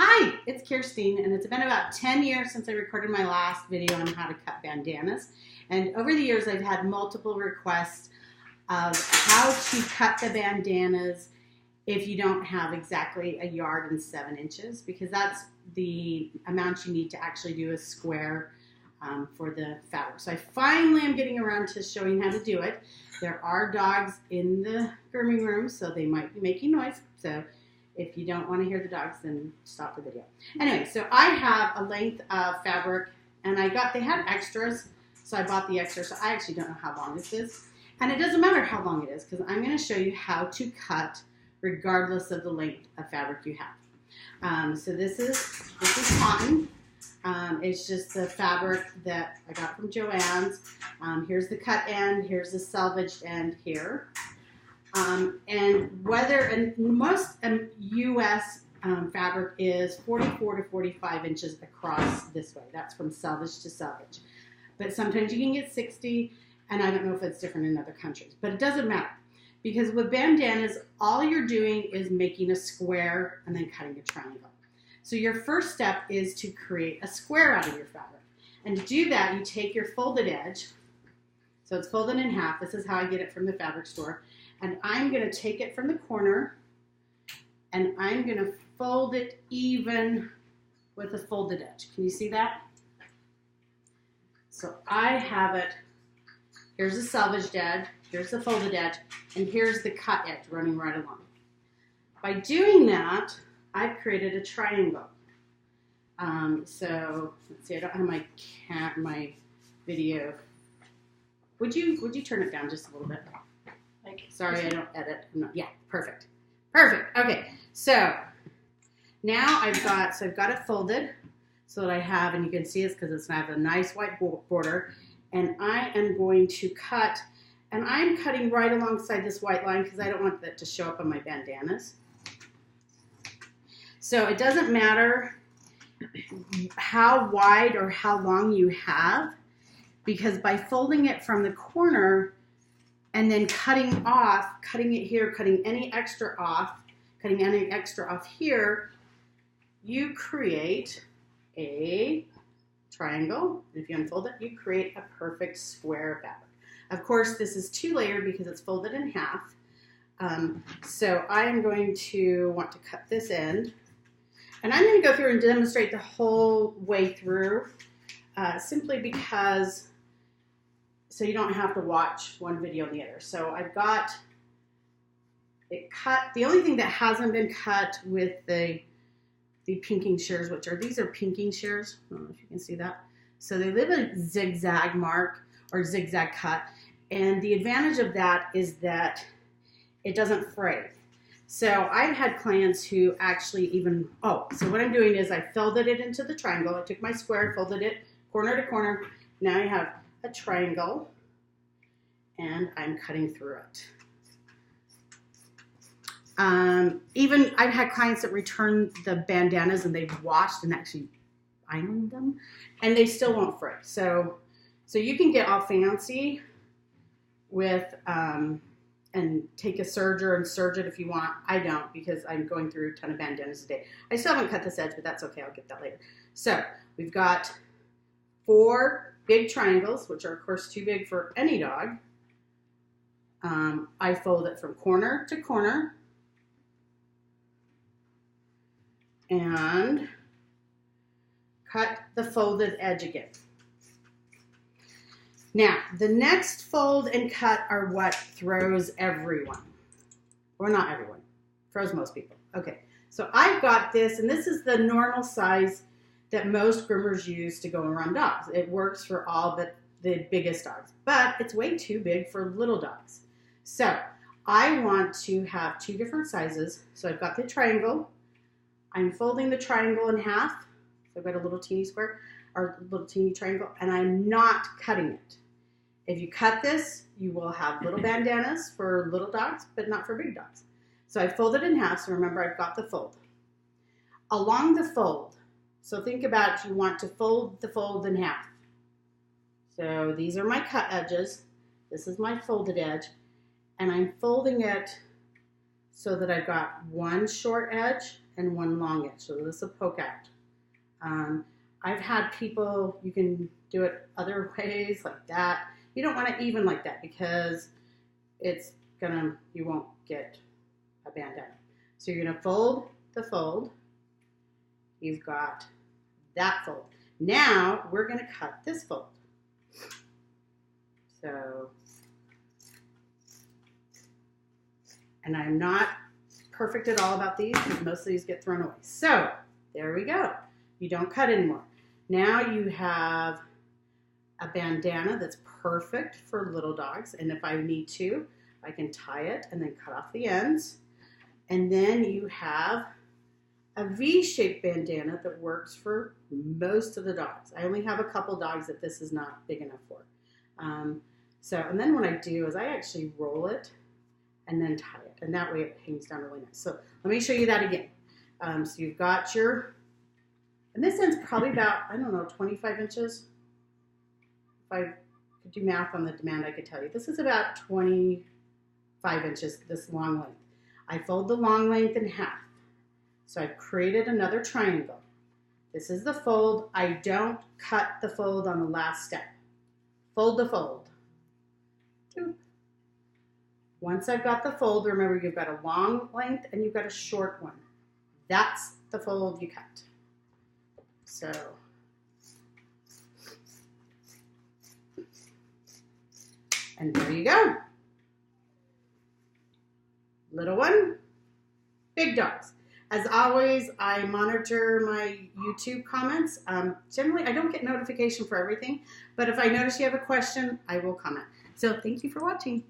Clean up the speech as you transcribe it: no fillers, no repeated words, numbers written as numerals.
Hi, it's Kirstine, and it's been about 10 years since I recorded my last video on how to cut bandanas. And over the years, I've had multiple requests of how to cut the bandanas if you don't have exactly 1 yard and 7 inches, because that's the amount you need to actually do a square for the fabric. So I finally am getting around to showing how to do it. There are dogs in the grooming room, so they might be making noise. So if you don't want to hear the dogs, then stop the video. Anyway, so I have a length of fabric, and they had extras, so I bought the extra. So I actually don't know how long this is. And it doesn't matter how long it is, because I'm going to show you how to cut regardless of the length of fabric you have. So this is cotton. It's just the fabric that I got from Joann's. Here's the cut end, here's the salvaged end here. And most U.S. Fabric is 44 to 45 inches across this way. That's from salvage to salvage. But sometimes you can get 60, and I don't know if it's different in other countries. But it doesn't matter, because with bandanas, all you're doing is making a square and then cutting a triangle. So your first step is to create a square out of your fabric. And to do that, you take your folded edge. So it's folded in half. This is how I get it from the fabric store. And I'm going to take it from the corner, and I'm going to fold it even with the folded edge. Can you see that? So I have it, here's the salvaged edge, here's the folded edge, and here's the cut edge running right along. By doing that, I've created a triangle. So let's see, I don't have my video. Would you turn it down just a little bit? Sorry, I don't edit. Yeah, perfect. Perfect. Okay, so now I've got it folded so that I have, and you can see it's because it's going to have a nice white border, and I am going to cut, and I'm cutting right alongside this white line because I don't want that to show up on my bandanas. So it doesn't matter how wide or how long you have, because by folding it from the corner and then cutting it here, cutting any extra off here, you create a triangle. If you unfold it, you create a perfect square fabric. Of course, this is 2-layered because it's folded in half. So I'm going to want to cut this end. And I'm going to go through and demonstrate the whole way through, simply because, so you don't have to watch one video and the other. So I've got it cut. The only thing that hasn't been cut with the pinking shears, these are pinking shears. I don't know if you can see that. So they leave a zigzag mark or zigzag cut. And the advantage of that is that it doesn't fray. So I've had clients who actually so what I'm doing is I folded it into the triangle. I took my square, folded it corner to corner. Now I have a triangle, and I'm cutting through it. Even I've had clients that return the bandanas and they've washed and actually ironed them, and they still won't fray. So you can get all fancy with and take a serger and serge it if you want. I don't, because I'm going through a ton of bandanas a day. I still haven't cut this edge, but that's okay. I'll get that later. So we've got 4 big triangles, which are of course too big for any dog. I fold it from corner to corner and cut the folded edge again. Now, the next fold and cut are what throws everyone. Or not everyone, throws most people. Okay, so I've got this, and this is the normal size that most groomers use to go around dogs. It works for all but the biggest dogs, but it's way too big for little dogs. So I want to have 2 different sizes. So I've got the triangle. I'm folding the triangle in half. So I've got a little teeny square, or little teeny triangle, and I'm not cutting it. If you cut this, you will have little bandanas for little dogs, but not for big dogs. So I fold it in half, so remember I've got the fold. Along the fold, so think about, you want to fold the fold in half. So these are my cut edges. This is my folded edge, and I'm folding it so that I've got one short edge and one long edge. So this will poke out. I've had people, you can do it other ways like that. You don't want it even like that because you won't get a bandana. So you're gonna fold the fold. You've got that fold. Now we're gonna cut this fold. So, and I'm not perfect at all about these because most of these get thrown away. So there we go. You don't cut anymore. Now you have a bandana that's perfect for little dogs. And if I need to, I can tie it and then cut off the ends. And then you have a V-shaped bandana that works for most of the dogs. I only have a couple dogs that this is not big enough for. And then what I do is I actually roll it and then tie it. And that way it hangs down really nice. So let me show you that again. So you've got and this end's probably about, I don't know, 25 inches. If I could do math on the demand, I could tell you. This is about 25 inches, this long length. I fold the long length in half. So I've created another triangle. This is the fold. I don't cut the fold on the last step. Fold the fold. Once I've got the fold, remember you've got a long length and you've got a short one. That's the fold you cut. So, and there you go. Little one, big dogs. As always, I monitor my YouTube comments. Generally, I don't get notification for everything, but if I notice you have a question, I will comment. So thank you for watching.